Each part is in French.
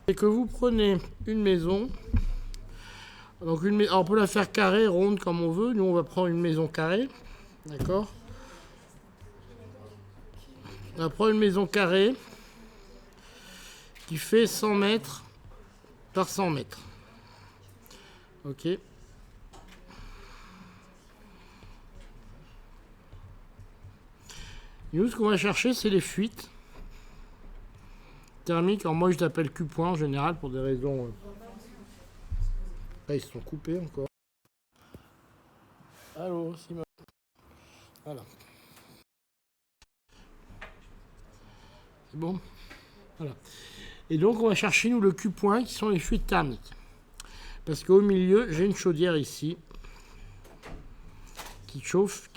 C'est que vous prenez une maison. Donc alors on peut la faire carrée, ronde comme on veut. Nous on va prendre une maison carrée. D'accord. On va prendre une maison carrée qui fait 100 mètres par 100 mètres. Ok. Et nous, ce qu'on va chercher, c'est les fuites thermiques. Alors moi, je l'appelle Q point en général pour des raisons. Là, ils se sont coupés encore. Allô, Simon. Voilà. C'est bon. Voilà. Et donc, on va chercher, nous, le Q point, qui sont les fuites thermiques. Parce qu'au milieu, j'ai une chaudière ici qui chauffe,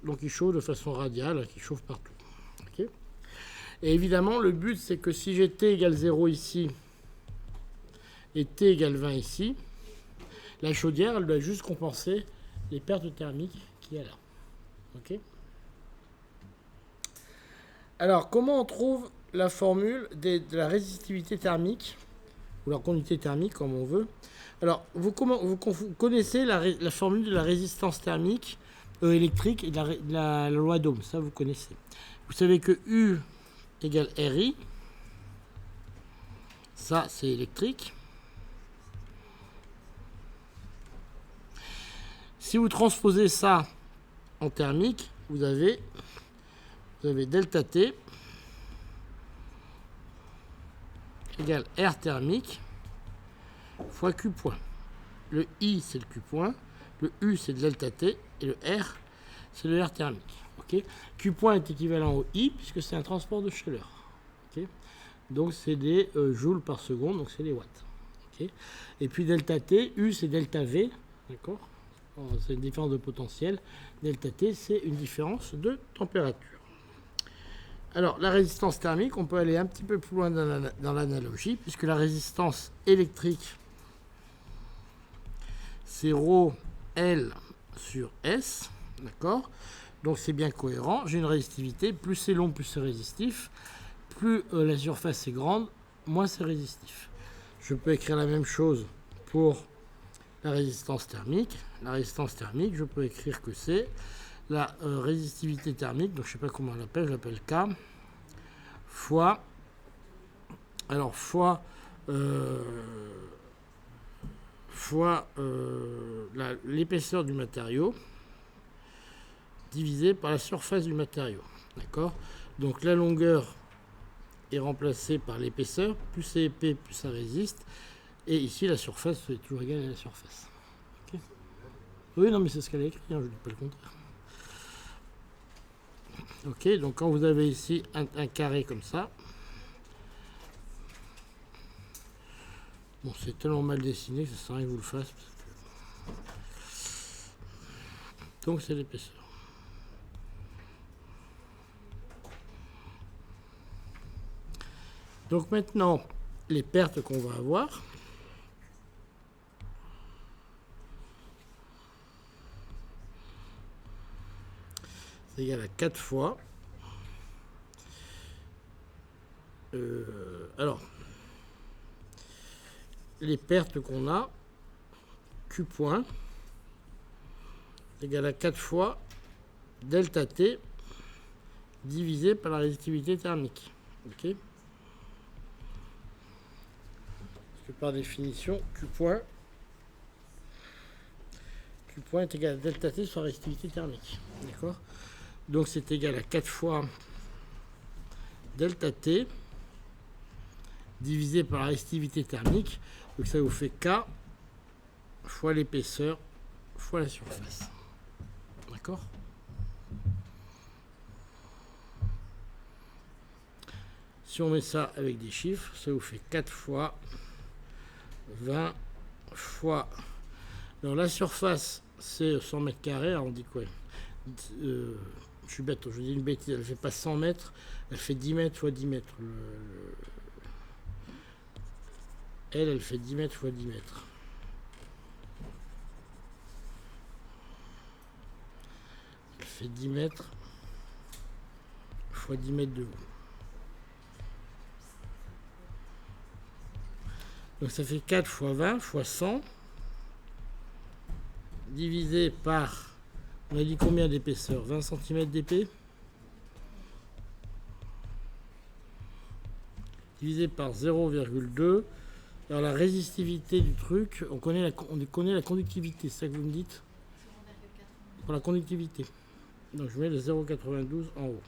donc qui chauffe de façon radiale, qui chauffe partout. Okay. Et évidemment, le but, c'est que si j'ai T égale 0 ici et T égale 20 ici, la chaudière, elle doit juste compenser les pertes thermiques qu'il y a là. Okay. Alors, comment on trouve la formule de la résistivité thermique, ou la conductivité thermique, comme on veut? Alors, vous connaissez la formule de la résistance thermique électrique et de la loi d'Ohm, ça vous connaissez. Vous savez que U égale RI, ça c'est électrique. Si vous transposez ça en thermique, vous avez delta T égale R thermique fois Q point. Le I, c'est le Q point, le U, c'est le delta T, et le R, c'est le R thermique. Okay. Q point est équivalent au I, puisque c'est un transport de chaleur. Okay. Donc, c'est des joules par seconde, donc c'est des watts. Okay. Et puis, delta T, U, c'est delta V, d'accord. C'est une différence de potentiel. Delta T, c'est une différence de température. Alors, la résistance thermique, on peut aller un petit peu plus loin dans l'analogie, puisque la résistance électrique, c'est ρ L sur S, d'accord. Donc c'est bien cohérent. J'ai une résistivité, plus c'est long, plus c'est résistif. Plus la surface est grande, moins c'est résistif. Je peux écrire la même chose pour la résistance thermique. La résistance thermique, je peux écrire que c'est la résistivité thermique, donc je ne sais pas comment on l'appelle, je l'appelle K, fois l'épaisseur du matériau divisé par la surface du matériau. D'accord. Donc la longueur est remplacée par l'épaisseur. Plus c'est épais, plus ça résiste. Et ici, la surface est toujours égale à la surface. Okay. Oui, non, mais c'est ce qu'elle a écrit, hein, je ne dis pas le contraire. Ok, donc quand vous avez ici un carré comme ça, bon, c'est tellement mal dessiné que ça sert à rien que je vous le fasse. Donc c'est l'épaisseur. Donc maintenant, les pertes qu'on va avoir, c'est égal à 4 fois. Alors, les pertes qu'on a, Q point, égale à 4 fois delta T divisé par la résistivité thermique. Ok. Parce que par définition, Q point est égal à delta T sur la résistivité thermique. D'accord. Donc c'est égal à 4 fois delta T divisé par la résistivité thermique. Donc ça vous fait K fois l'épaisseur fois la surface. D'accord. Si on met ça avec des chiffres, ça vous fait 4 fois 20 fois... Alors la surface, c'est 100 mètres carrés. Alors on dit quoi? Je suis bête, je dis une bêtise. Elle ne fait pas 100 mètres, elle fait 10 mètres fois 10 mètres. Elle fait 10 mètres fois 10 mètres. Elle fait 10 mètres fois 10 mètres de haut. Donc ça fait 4 fois 20 fois 100 divisé par, on a dit combien d'épaisseur? 20 cm d'épais divisé par 0,2. Alors la résistivité du truc, on connaît la conductivité, c'est ça que vous me dites? Pour la conductivité. Donc je mets le 0,92 en haut.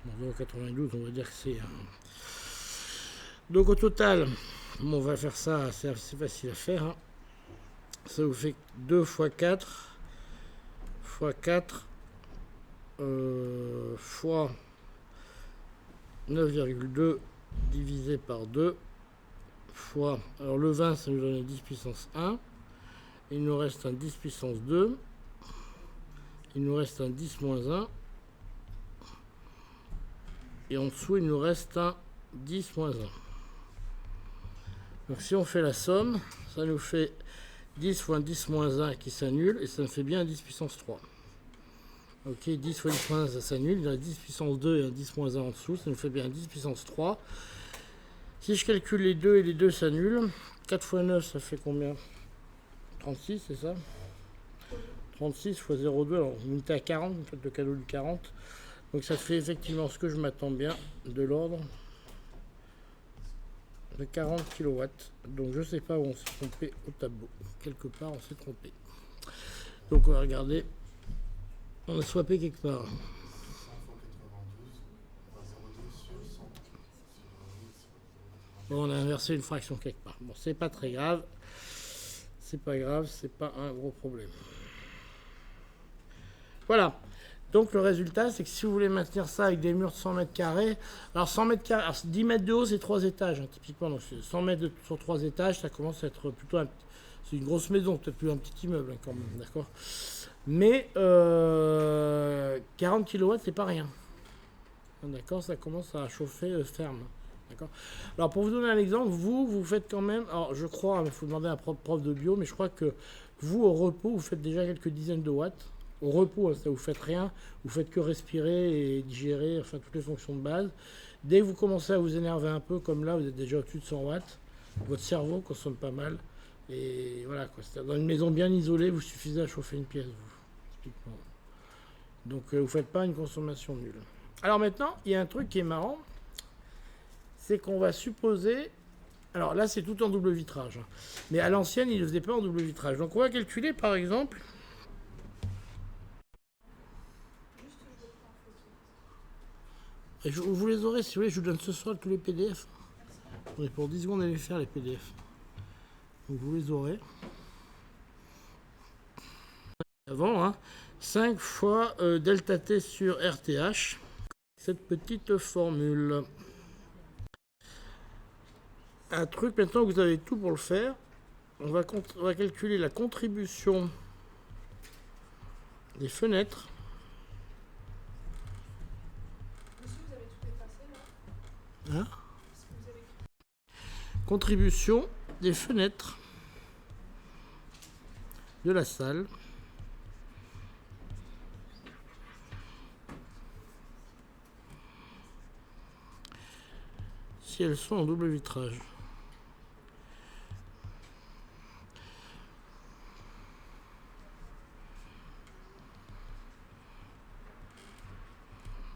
Bon, 0,92, on va dire que c'est... Donc au total, bon, on va faire ça, c'est assez facile à faire. Hein. Ça vous fait 2 fois 4 fois 4 fois 9,2 divisé par 2 fois... Alors le 20, ça nous donne un 10 puissance 1. Il nous reste un 10 puissance 2. Il nous reste un 10 moins 1. Et en dessous, il nous reste un 10 moins 1. Donc si on fait la somme, ça nous fait 10 fois 10 moins 1 qui s'annule, et ça me fait bien un 10 puissance 3. Ok, 10 fois 10 moins 1, ça s'annule, il y a un 10 puissance 2 et un 10 moins 1 en dessous, ça nous fait bien un 10 puissance 3. Si je calcule les deux et les deux s'annulent, 4 fois 9, ça fait combien? 36, c'est ça? 36 fois 0,2, alors vous mettez à 40, vous faites le cadeau du 40. Donc ça fait effectivement ce que je m'attends bien, de l'ordre de 40 kW. Donc je ne sais pas où on s'est trompé au tableau. Quelque part on s'est trompé. Donc on va regarder. On a swappé quelque part. Bon, on a inversé une fraction quelque part. Bon, c'est pas très grave. C'est pas grave, c'est pas un gros problème. Voilà. Donc le résultat, c'est que si vous voulez maintenir ça avec des murs de 100 mètres carrés, alors 100 mètres carrés, alors 10 mètres de haut, c'est 3 étages, hein, typiquement. Donc 100 mètres sur 3 étages, ça commence à être plutôt c'est une grosse maison, peut-être plus un petit immeuble, hein, quand même, d'accord. Mais 40 kW, c'est pas rien. D'accord, ça commence à chauffer ferme. D'accord. Alors pour vous donner un exemple, vous faites quand même, alors je crois, il faut demander à un prof de bio, mais je crois que vous, au repos, vous faites déjà quelques dizaines de watts. Au repos, hein, ça vous faites rien, vous faites que respirer et digérer, enfin toutes les fonctions de base. Dès que vous commencez à vous énerver un peu, comme là, vous êtes déjà au-dessus de 100 watts, votre cerveau consomme pas mal. Et voilà, quoi. Dans une maison bien isolée, vous suffisez à chauffer une pièce, vous. Donc vous ne faites pas une consommation nulle. Alors maintenant, il y a un truc qui est marrant, c'est qu'on va supposer... Alors là, c'est tout en double vitrage. Hein. Mais à l'ancienne, il ne le faisait pas en double vitrage. Donc on va calculer, par exemple... Et vous les aurez, si vous voulez, je vous donne ce soir tous les PDF. On est pour 10 secondes à les faire, les PDF. Donc vous les aurez. Avant, hein, 5 fois delta T sur RTH. Cette petite formule. Un truc, maintenant que vous avez tout pour le faire, on va calculer la contribution des fenêtres. Hein? Contribution des fenêtres de la salle si elles sont en double vitrage.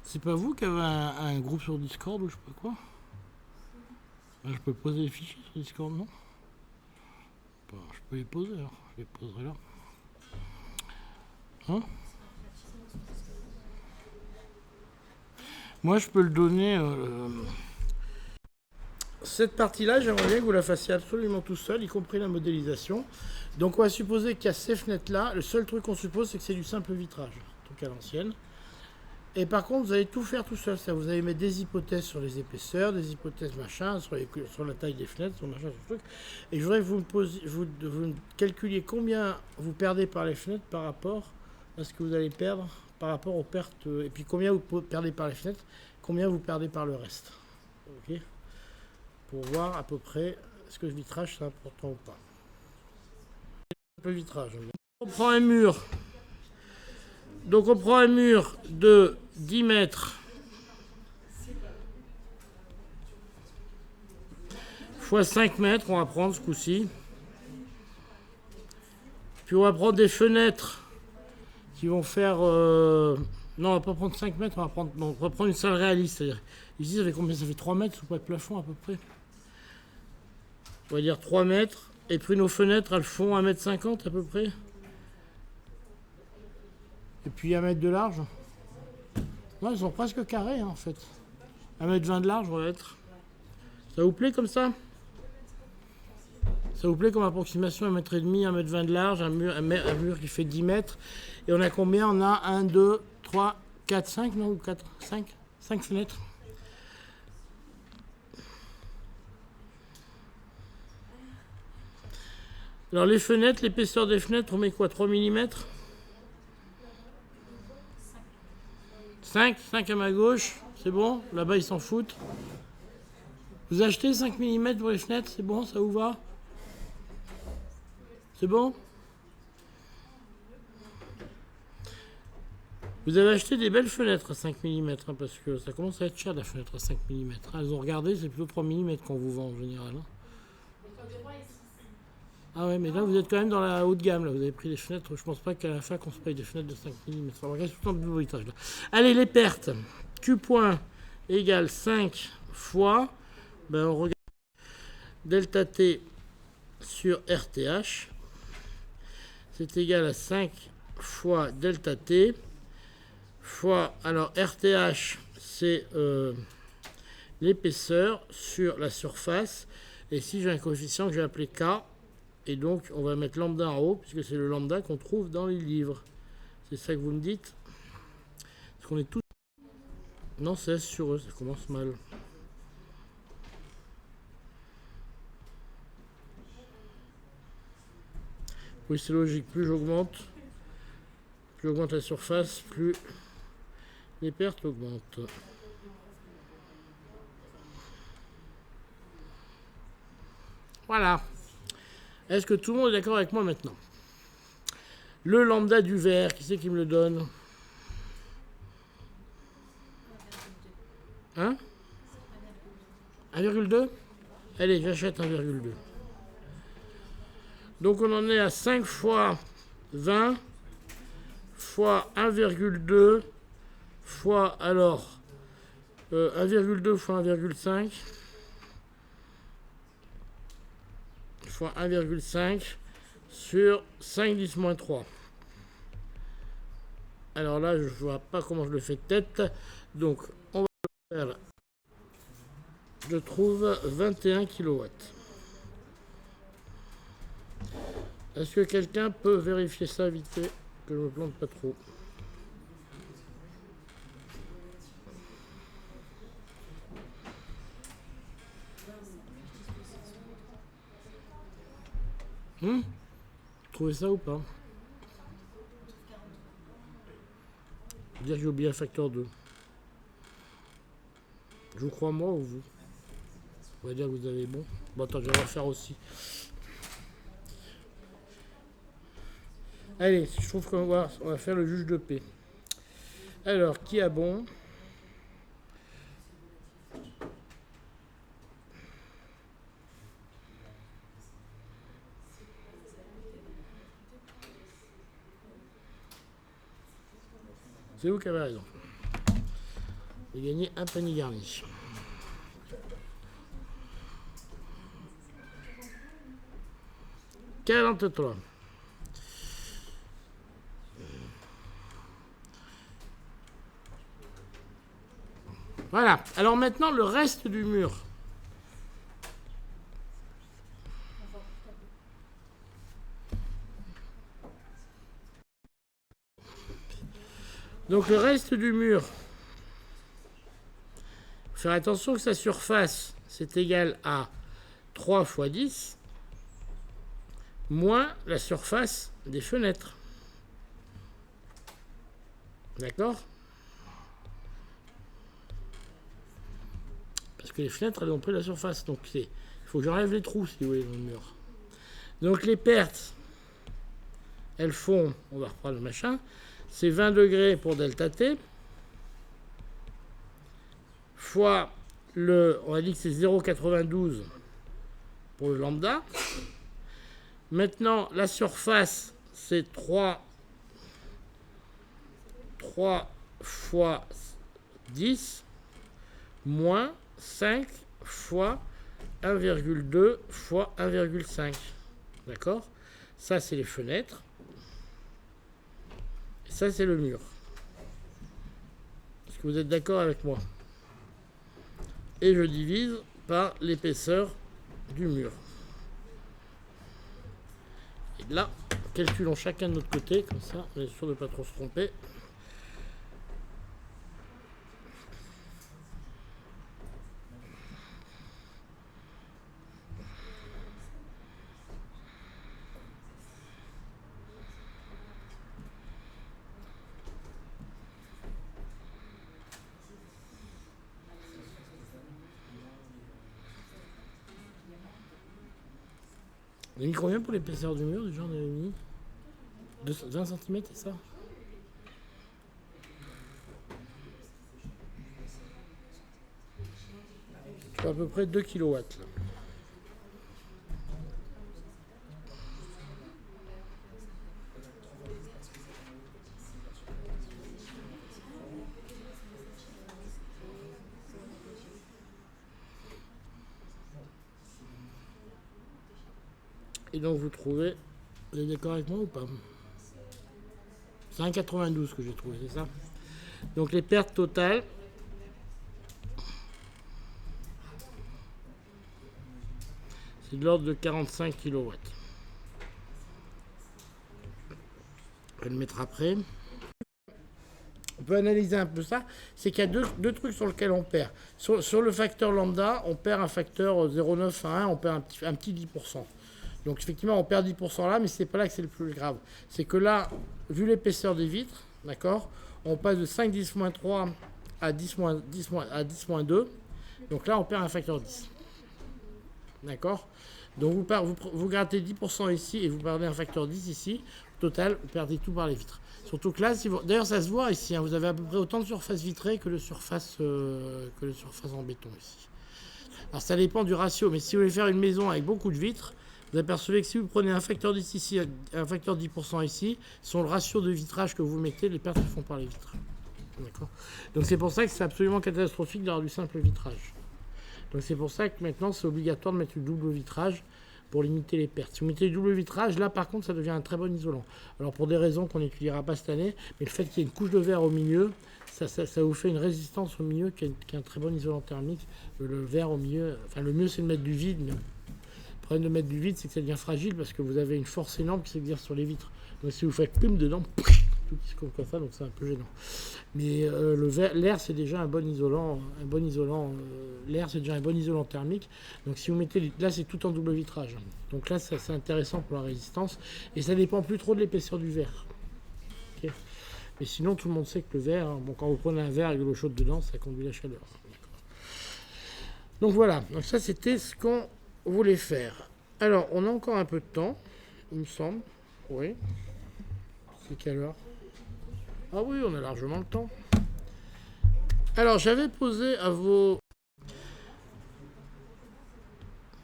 C'est pas vous qui avez un groupe sur Discord ou je sais pas quoi? Je peux poser les fichiers sur Discord, non? Je peux les poser, alors. Je les poserai là. Hein? Moi, je peux le donner... Cette partie-là, j'aimerais bien que vous la fassiez absolument tout seul, y compris la modélisation. Donc, on va supposer qu'il y a ces fenêtres-là. Le seul truc qu'on suppose, c'est que c'est du simple vitrage, truc à l'ancienne. Et par contre, vous allez tout faire tout seul. Vous allez mettre des hypothèses sur les épaisseurs, des hypothèses machin, sur la taille des fenêtres, sur machin, sur le truc. Et je voudrais que vous calculiez combien vous perdez par les fenêtres par rapport à ce que vous allez perdre par rapport aux pertes. Et puis combien vous perdez par les fenêtres, combien vous perdez par le reste. Ok, pour voir à peu près est-ce que le vitrage c'est important ou pas. Le vitrage. On prend un mur. Donc on prend un mur de 10 mètres fois 5 mètres, on va prendre ce coup-ci. Puis on va prendre des fenêtres qui vont faire... Non, on va pas prendre 5 mètres, on va prendre une salle réaliste. C'est-à-dire, ici, ça fait combien? Ça fait 3 mètres sous pas de plafond à peu près. On va dire 3 mètres. Et puis nos fenêtres, elles font 1,50 m à peu près. Et puis 1 mètre de large. Ouais, elles sont presque carrées en fait. 1,20 m de large, on va être. Ça vous plaît comme ça? Ça vous plaît comme approximation? 1,5 m, 1,20 m de large, un mur qui fait 10 mètres. Et on a combien? On a 1, 2, 3, 4, 5, non? Ou 4, 5? 5 fenêtres. Alors les fenêtres, l'épaisseur des fenêtres, on met quoi? 3 mm? 5 à ma gauche, c'est bon? Là-bas, ils s'en foutent. Vous achetez 5 mm pour les fenêtres, c'est bon? Ça vous va? C'est bon? Vous avez acheté des belles fenêtres à 5 mm, hein, parce que ça commence à être cher la fenêtre à 5 mm. Elles ont regardé, c'est plutôt 3 mm qu'on vous vend en général. Hein. Ah ouais, mais là vous êtes quand même dans la haute gamme, là. Vous avez pris des fenêtres, je pense pas qu'à la fac on se paye des fenêtres de 5 mm. Ça regarde tout le temps du bruitage là. Allez, les pertes. Q point égale 5 fois, ben on regarde delta T sur RTH. C'est égal à 5 fois delta T fois, alors RTH c'est l'épaisseur sur la surface, et si j'ai un coefficient que je vais appeler K, et donc on va mettre lambda en haut, puisque c'est le lambda qu'on trouve dans les livres. C'est ça que vous me dites? Parce qu'on est tous... Non, c'est S sur E, ça commence mal. Oui, c'est logique, plus j'augmente la surface, plus les pertes augmentent. Voilà. Est-ce que tout le monde est d'accord avec moi maintenant? Le lambda du verre, qui c'est qui me le donne? Hein? 1,2? Allez, j'achète 1,2. Donc on en est à 5 fois 20 fois 1,2 fois, alors, 1,2 fois 1,5 fois 1,5 sur 5 10 moins 3. Alors là, je vois pas comment je le fais de tête. Donc, on va le faire là. Je trouve 21 kW. Est-ce que quelqu'un peut vérifier ça vite fait, que je me plante pas trop? Vous trouvez ça ou pas? Je veux dire que j'ai oublié un facteur 2. Je vous crois moi ou vous? On va dire que vous avez bon. Bon, attends, je vais refaire aussi. Allez, je trouve qu'on va faire le juge de paix. Alors, qui a bon? C'est vous qui avez raison. J'ai gagné un panier garni. Quarante-trois. Voilà. Alors maintenant, le reste du mur. Donc le reste du mur, faire attention que sa surface, c'est égal à 3 fois 10, moins la surface des fenêtres. D'accord? Parce que les fenêtres, elles ont pris la surface. Donc il faut que j'enlève les trous, si vous voulez, dans le mur. Donc les pertes, elles font, on va reprendre le machin, c'est 20 degrés pour delta T, fois le, on a dit que c'est 0,92 pour le lambda. Maintenant, la surface, c'est 3 fois 10 moins 5 fois 1,2 fois 1,5. D'accord? Ça, c'est les fenêtres. Et ça, c'est le mur. Est-ce que vous êtes d'accord avec moi? Et je divise par l'épaisseur du mur. Et là, calculons chacun de notre côté, comme ça, on est sûr de ne pas trop se tromper. On a mis combien pour l'épaisseur du mur, déjà on avait mis 20 cm, c'est ça? À peu près 2 kW là. Et donc vous trouvez, vous êtes d'accord avec moi ou pas? C'est 1,92 que j'ai trouvé, c'est ça? Donc les pertes totales, c'est de l'ordre de 45 kW. Je vais le mettre après. On peut analyser un peu ça. C'est qu'il y a deux trucs sur lesquels on perd. Sur le facteur lambda, on perd un facteur 0,9 à 1, on perd un petit 10%. Donc effectivement, on perd 10% là, mais c'est pas là que c'est le plus grave. C'est que là, vu l'épaisseur des vitres, d'accord, on passe de 5 10-3 à 10-2. Donc là, on perd un facteur 10. D'accord? Donc vous grattez 10% ici et vous perdez un facteur 10 ici. Au total, vous perdez tout par les vitres. Surtout que là, d'ailleurs, ça se voit ici. Hein, vous avez à peu près autant de surface vitrée que de surface en béton ici. Alors ça dépend du ratio, mais si vous voulez faire une maison avec beaucoup de vitres, vous apercevez que si vous prenez un facteur 10 ici, un facteur 10% ici, sur le ratio de vitrage que vous mettez, les pertes se font par les vitres. D'accord. Donc c'est pour ça que c'est absolument catastrophique d'avoir du simple vitrage. Donc c'est pour ça que maintenant c'est obligatoire de mettre du double vitrage pour limiter les pertes. Si vous mettez du double vitrage, là par contre ça devient un très bon isolant. Alors pour des raisons qu'on n'étudiera pas cette année, mais le fait qu'il y ait une couche de verre au milieu, ça vous fait une résistance au milieu qui est un très bon isolant thermique. Le verre au milieu, enfin le mieux c'est de mettre du vide, mais le problème de mettre du vide c'est que ça devient fragile parce que vous avez une force énorme qui s'exerce sur les vitres. Donc si vous faites plume dedans, tout qui se colle comme ça, donc c'est un peu gênant. Mais l'air c'est déjà un bon isolant, l'air c'est déjà un bon isolant thermique. Donc si vous mettez, là c'est tout en double vitrage. Donc là c'est intéressant pour la résistance et ça dépend plus trop de l'épaisseur du verre. Okay. Mais sinon tout le monde sait que le verre, bon, quand vous prenez un verre avec de l'eau chaude dedans, ça conduit la chaleur. Donc voilà, donc ça c'était ce qu'on voulait faire. Alors on a encore un peu de temps, il me semble. Oui. C'est quelle heure? Ah oui, on a largement le temps. Alors, j'avais posé à vos...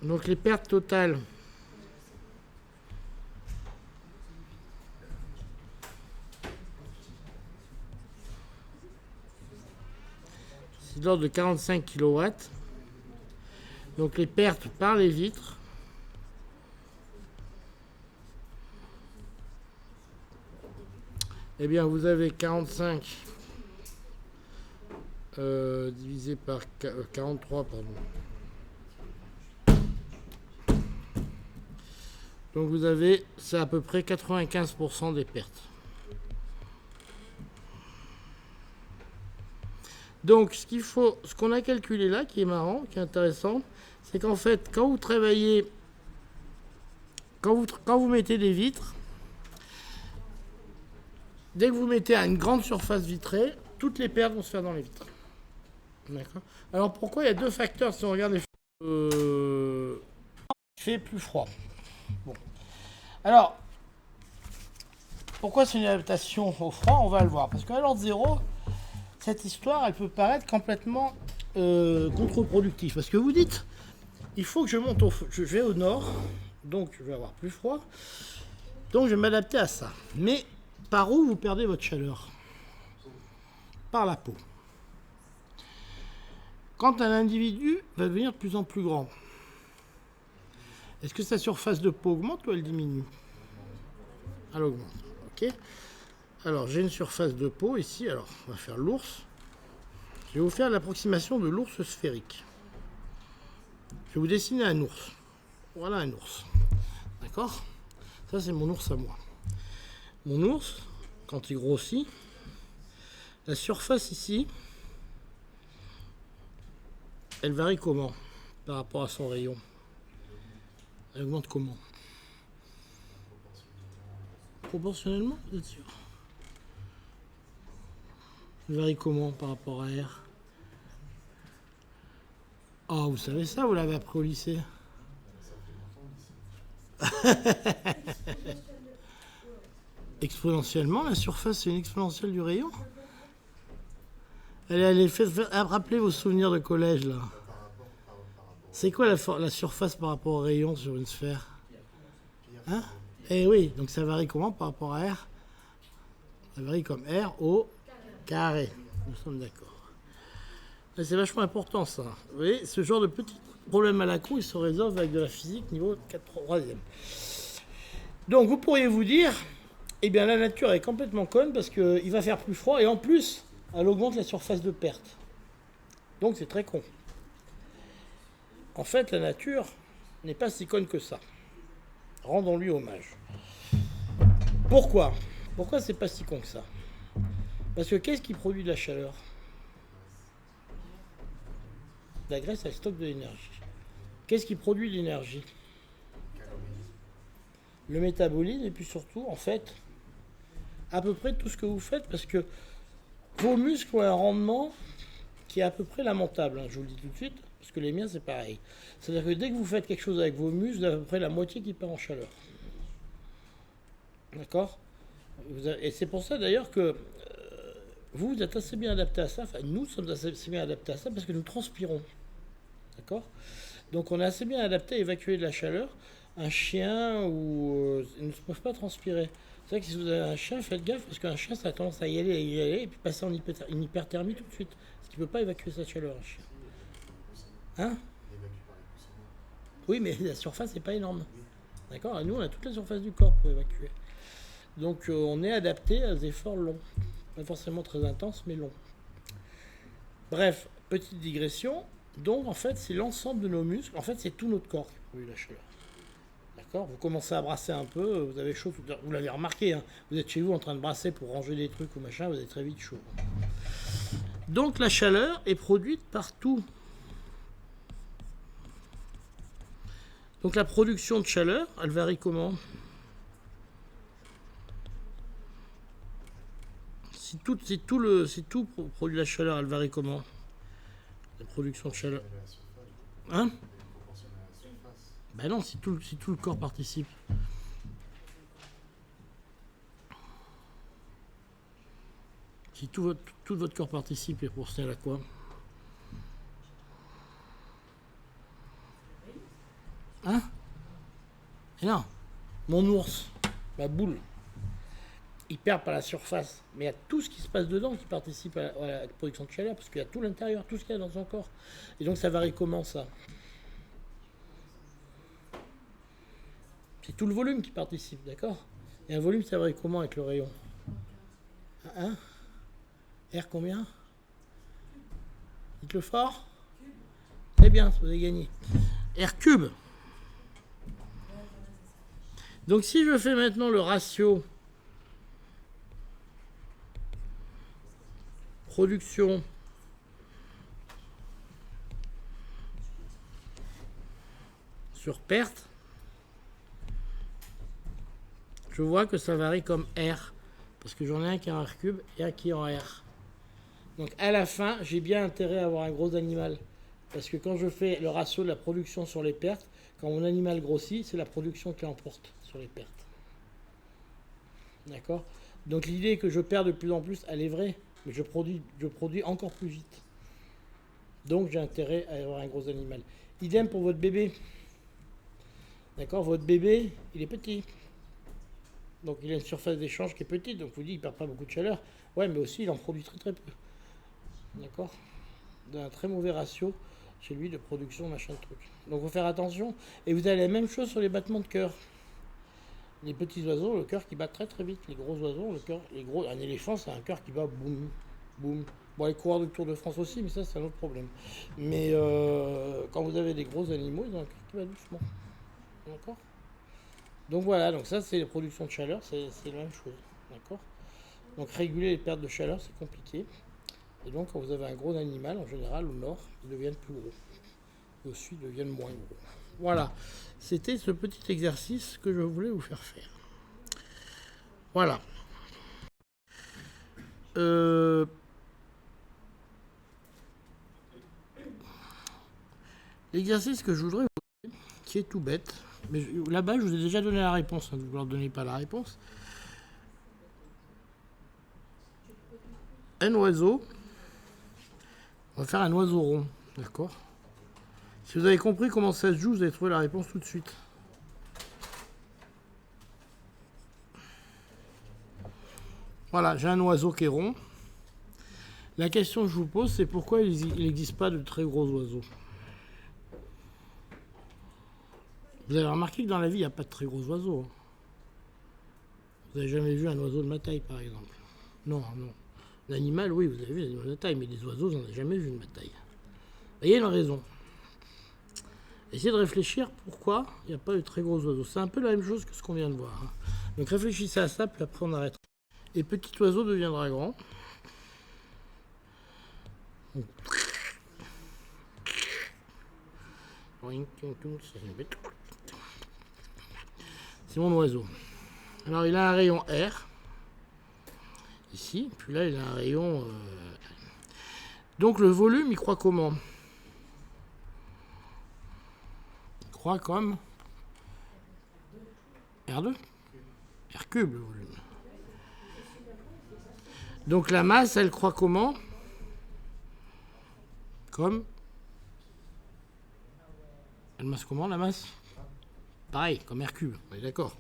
Donc, les pertes totales. C'est de l'ordre de 45 kW. Donc, les pertes par les vitres. Eh bien, vous avez 45 divisé par 43, pardon. Donc vous avez, c'est à peu près 95% des pertes. Donc ce qu'on a calculé là, qui est marrant, qui est intéressant, c'est qu'en fait, quand vous travaillez, quand vous mettez des vitres, dès que vous mettez à une grande surface vitrée, toutes les pertes vont se faire dans les vitres. D'accord. Alors pourquoi il y a deux facteurs si on regarde les il fait plus froid. Bon. Alors, pourquoi c'est une adaptation au froid? On va le voir. Parce qu'à l'ordre zéro, cette histoire, elle peut paraître complètement contre-productive. Parce que vous dites, il faut que je monte je vais au nord, donc je vais avoir plus froid. Donc je vais m'adapter à ça. Mais par où vous perdez votre chaleur? Par la peau. Quand un individu va devenir de plus en plus grand, est-ce que sa surface de peau augmente ou elle diminue? Elle augmente. Ok. Alors j'ai une surface de peau ici. Alors on va faire l'ours. Je vais vous faire l'approximation de l'ours sphérique. Je vais vous dessiner un ours. Voilà un ours. D'accord? Ça c'est mon ours à moi. Mon ours, quand il grossit, la surface ici, elle varie comment par rapport à son rayon? Elle augmente comment? Proportionnellement, vous êtes sûr? Elle varie comment par rapport à R? Ah, vous savez ça, vous l'avez appris au lycée. Exponentiellement, la surface, c'est une exponentielle du rayon. Allez, rappelez vos souvenirs de collège, là. C'est quoi la surface par rapport au rayon sur une sphère? Hein? Eh oui, donc ça varie comment par rapport à R? Ça varie comme R au carré. Nous sommes d'accord. C'est vachement important, ça. Vous voyez, ce genre de petits problèmes à la con, ils se résolvent avec de la physique niveau 3e. Donc, vous pourriez vous dire, eh bien, la nature est complètement conne parce qu'il va faire plus froid et en plus, elle augmente la surface de perte. Donc, c'est très con. En fait, la nature n'est pas si conne que ça. Rendons-lui hommage. Pourquoi? Pourquoi c'est pas si con que ça? Parce que qu'est-ce qui produit de la chaleur? La graisse, elle stocke de l'énergie. Qu'est-ce qui produit de l'énergie? Le métabolisme et puis surtout, en fait, à peu près tout ce que vous faites parce que vos muscles ont un rendement qui est à peu près lamentable, hein, je vous le dis tout de suite, parce que les miens, c'est pareil. C'est-à-dire que dès que vous faites quelque chose avec vos muscles, vous avez à peu près la moitié qui part en chaleur. D'accord? Et c'est pour ça d'ailleurs que vous êtes assez bien adapté à ça, enfin nous sommes assez bien adaptés à ça parce que nous transpirons. D'accord? Donc on est assez bien adapté à évacuer de la chaleur. Un chien ils ne peuvent pas transpirer. C'est vrai que si vous avez un chien, faites gaffe parce qu'un chien ça a tendance à y aller et puis passer en hyperthermie tout de suite. Parce qu'il ne peut pas évacuer sa chaleur, un chien. Hein? Oui, mais la surface n'est pas énorme. D'accord? Nous on a toute la surface du corps pour évacuer. Donc on est adapté à des efforts longs. Pas forcément très intenses, mais longs. Bref, petite digression. Donc en fait, c'est l'ensemble de nos muscles. En fait, c'est tout notre corps qui produit la chaleur. D'accord? Vous commencez à brasser un peu, vous avez chaud. Vous l'avez remarqué, hein, vous êtes chez vous en train de brasser pour ranger des trucs ou machin, vous avez très vite chaud. Donc la chaleur est produite partout. Donc la production de chaleur, elle varie comment? Si tout produit la chaleur, elle varie comment? La production de chaleur. Hein? Ben non, si tout le corps participe. Si tout votre corps participe, et pour cela à quoi? Hein? Et non. Mon ours, ma boule, il perd par la surface. Mais il y a tout ce qui se passe dedans qui participe à la production de chaleur, parce qu'il y a tout l'intérieur, tout ce qu'il y a dans son corps. Et donc ça varie comment ça? C'est tout le volume qui participe, d'accord? Et un volume, ça varie comment avec le rayon? Hein? R combien? Dites-le fort. Très bien, vous avez gagné. R cube. Donc si je fais maintenant le ratio production sur perte, je vois que ça varie comme R, parce que j'en ai un qui est en R cube et un qui est en R. Donc à la fin, j'ai bien intérêt à avoir un gros animal, parce que quand je fais le ratio de la production sur les pertes, quand mon animal grossit, c'est la production qui l'emporte sur les pertes. D'accord? Donc l'idée que je perds de plus en plus, elle est vraie, mais je produis encore plus vite. Donc j'ai intérêt à avoir un gros animal. Idem pour votre bébé. D'accord, votre bébé, il est petit. Donc il a une surface d'échange qui est petite. Donc vous dites, il ne perd pas beaucoup de chaleur. Ouais, mais aussi il en produit très très peu. D'accord, d'un très mauvais ratio chez lui de production, machin de truc. Donc il faut faire attention. Et vous avez la même chose sur les battements de cœur. Les petits oiseaux, le cœur qui bat très très vite. Les gros oiseaux, le cœur, un éléphant, c'est un cœur qui bat boum, boum. Bon, les coureurs du Tour de France aussi, mais ça c'est un autre problème. Mais quand vous avez des gros animaux, ils ont un cœur qui bat doucement. D'accord. Donc voilà, donc ça c'est la production de chaleur, c'est la même chose. D'accord. Donc réguler les pertes de chaleur, c'est compliqué. Et donc quand vous avez un gros animal, en général au nord, ils deviennent plus gros. Et au sud, ils deviennent moins gros. Voilà, c'était ce petit exercice que je voulais vous faire faire. Voilà. L'exercice que je voudrais vous donner, qui est tout bête, mais là-bas je vous ai déjà donné la réponse, hein, vous ne leur donnez pas la réponse. Un oiseau, on va faire un oiseau rond, d'accord. Si vous avez compris comment ça se joue, vous allez trouver la réponse tout de suite. Voilà, j'ai un oiseau qui est rond. La question que je vous pose, c'est pourquoi il n'existe pas de très gros oiseaux. Vous avez remarqué que dans la vie, il n'y a pas de très gros oiseaux. Vous n'avez jamais vu un oiseau de ma taille, par exemple. Non, non. L'animal, oui, vous avez vu des animaux de taille, mais des oiseaux, vous n'en avez jamais vu de ma taille. Il y a une raison. Essayez de réfléchir pourquoi il n'y a pas de très gros oiseaux. C'est un peu la même chose que ce qu'on vient de voir. Donc réfléchissez à ça, puis après on arrête. Et petit oiseau deviendra grand. C'est mon oiseau. Alors il a un rayon R. Ici. Puis là il a un rayon... Donc le volume, il croît comment? Il croît comme... R2 R cube, le volume. Donc la masse, elle croît comment? Comme... Elle masse comment, la masse? Pareil, comme R cube, on est d'accord.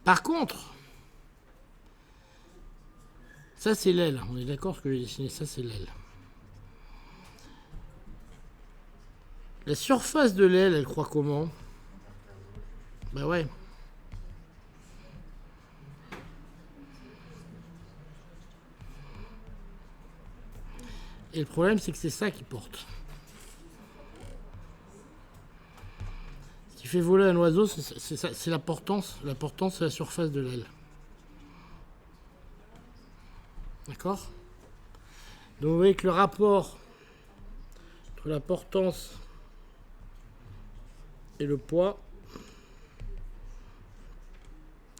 Par contre, ça c'est l'aile. On est d'accord, ce que j'ai dessiné, ça c'est l'aile. La surface de l'aile, elle croît comment? Ben ouais. Et le problème, c'est que c'est ça qui porte. Ce qui fait voler un oiseau, c'est la portance. La portance, c'est la surface de l'aile. D'accord? Donc vous voyez que le rapport entre la portance et le poids,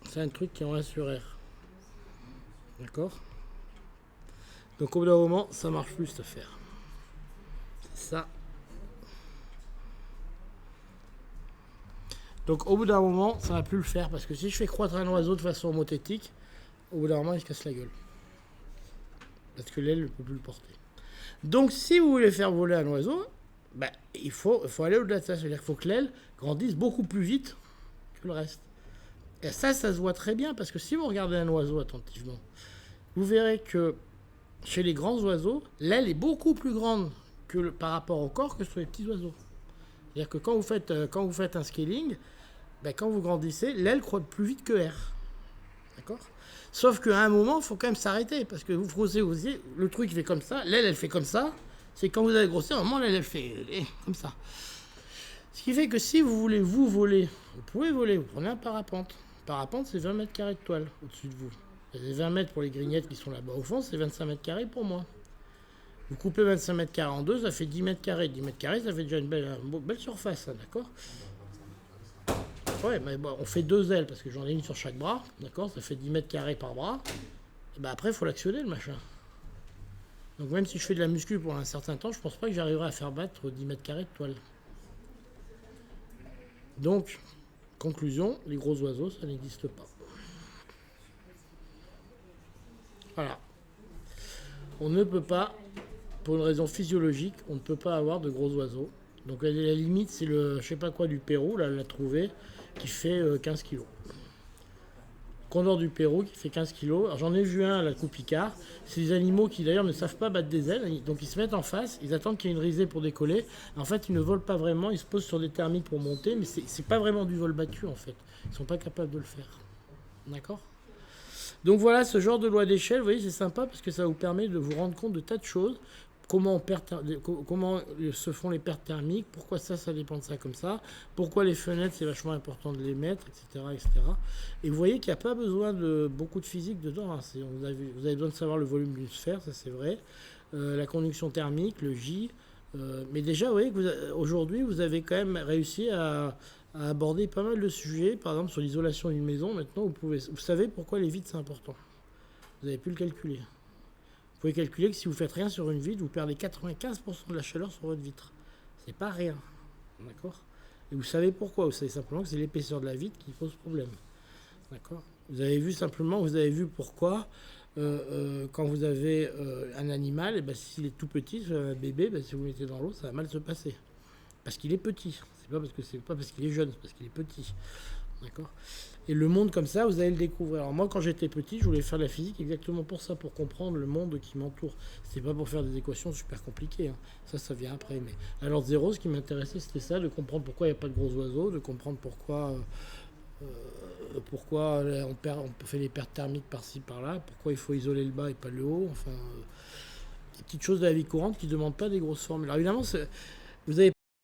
c'est un truc qui est en 1 sur R. D'accord? Donc au bout d'un moment, ça marche plus cette affaire. C'est ça. Donc au bout d'un moment, ça va plus le faire parce que si je fais croître un oiseau de façon homothétique, au bout d'un moment, il se casse la gueule. Parce que l'aile ne peut plus le porter. Donc si vous voulez faire voler un oiseau, ben, il faut aller au-delà de ça. C'est-à-dire qu'il faut que l'aile grandisse beaucoup plus vite que le reste. Et ça se voit très bien parce que si vous regardez un oiseau attentivement, vous verrez que chez les grands oiseaux, l'aile est beaucoup plus grande par rapport au corps que sur les petits oiseaux. C'est-à-dire que quand vous faites un scaling, ben, quand vous grandissez, l'aile croît plus vite que R. D'accord? Sauf qu'à un moment, il faut quand même s'arrêter. Parce que vous froissez, le truc il fait comme ça, l'aile elle fait comme ça. C'est quand vous allez grossir, à un moment, l'aile elle fait comme ça. Ce qui fait que si vous voulez vous voler, vous pouvez voler, vous prenez un parapente. Parapente, c'est 20 mètres carrés de toile au-dessus de vous. Il y a 20 mètres pour les grignettes qui sont là-bas au fond, c'est 25 mètres carrés pour moi. Vous coupez 25 mètres carrés en deux, ça fait 10 mètres carrés. 10 mètres carrés, ça fait déjà une belle surface, hein, d'accord? Ouais, mais bon, on fait 2 ailes parce que j'en ai une sur chaque bras, d'accord? Ça fait 10 mètres carrés par bras. Et ben après, il faut l'actionner le machin. Donc même si je fais de la muscu pour un certain temps, je pense pas que j'arriverai à faire battre 10 mètres carrés de toile. Donc, conclusion, les gros oiseaux, ça n'existe pas. Voilà. On ne peut pas, pour une raison physiologique, on ne peut pas avoir de gros oiseaux. Donc la limite, c'est le je sais pas quoi du Pérou, là, elle l'a trouvé, qui fait 15 kilos. Condor du Pérou qui fait 15 kilos. Alors j'en ai vu un à la coupe Picard. C'est des animaux qui d'ailleurs ne savent pas battre des ailes. Donc ils se mettent en face, ils attendent qu'il y ait une risée pour décoller. En fait, ils ne volent pas vraiment, ils se posent sur des thermiques pour monter, mais c'est pas vraiment du vol battu en fait. Ils sont pas capables de le faire. D'accord. Donc voilà, ce genre de loi d'échelle, vous voyez, c'est sympa parce que ça vous permet de vous rendre compte de tas de choses. Comment se font les pertes thermiques, pourquoi ça dépend de ça comme ça, pourquoi les fenêtres, c'est vachement important de les mettre, etc. etc. Et vous voyez qu'il n'y a pas besoin de beaucoup de physique dedans. Hein. Vous avez besoin de savoir le volume d'une sphère, ça c'est vrai. La conduction thermique, le J. Mais déjà, vous voyez qu'aujourd'hui, vous avez quand même réussi à aborder pas mal de sujets. Par exemple, sur l'isolation d'une maison, maintenant, vous savez pourquoi les vitres, c'est important. Vous avez pu le calculer. Vous pouvez calculer que si vous faites rien sur une vitre, vous perdez 95% de la chaleur sur votre vitre. C'est pas rien. D'accord. Et vous savez pourquoi. Vous savez simplement que c'est l'épaisseur de la vitre qui pose problème. D'accord. Vous avez vu pourquoi quand vous avez un animal, et ben, s'il est tout petit, un bébé, ben, si vous le mettez dans l'eau, ça va mal se passer. Parce qu'il est petit. C'est pas parce qu'il est jeune, c'est parce qu'il est petit. D'accord. Et le monde comme ça, vous allez le découvrir. Alors moi, quand j'étais petit, je voulais faire de la physique exactement pour ça, pour comprendre le monde qui m'entoure. C'était pas pour faire des équations super compliquées. Hein. Ça vient après. Mais alors zéro, ce qui m'intéressait, c'était ça, de comprendre pourquoi il n'y a pas de gros oiseaux, de comprendre pourquoi on fait des pertes thermiques par-ci, par-là, pourquoi il faut isoler le bas et pas le haut. Enfin, des petites choses de la vie courante qui ne demandent pas des grosses formules. Alors évidemment, vous avez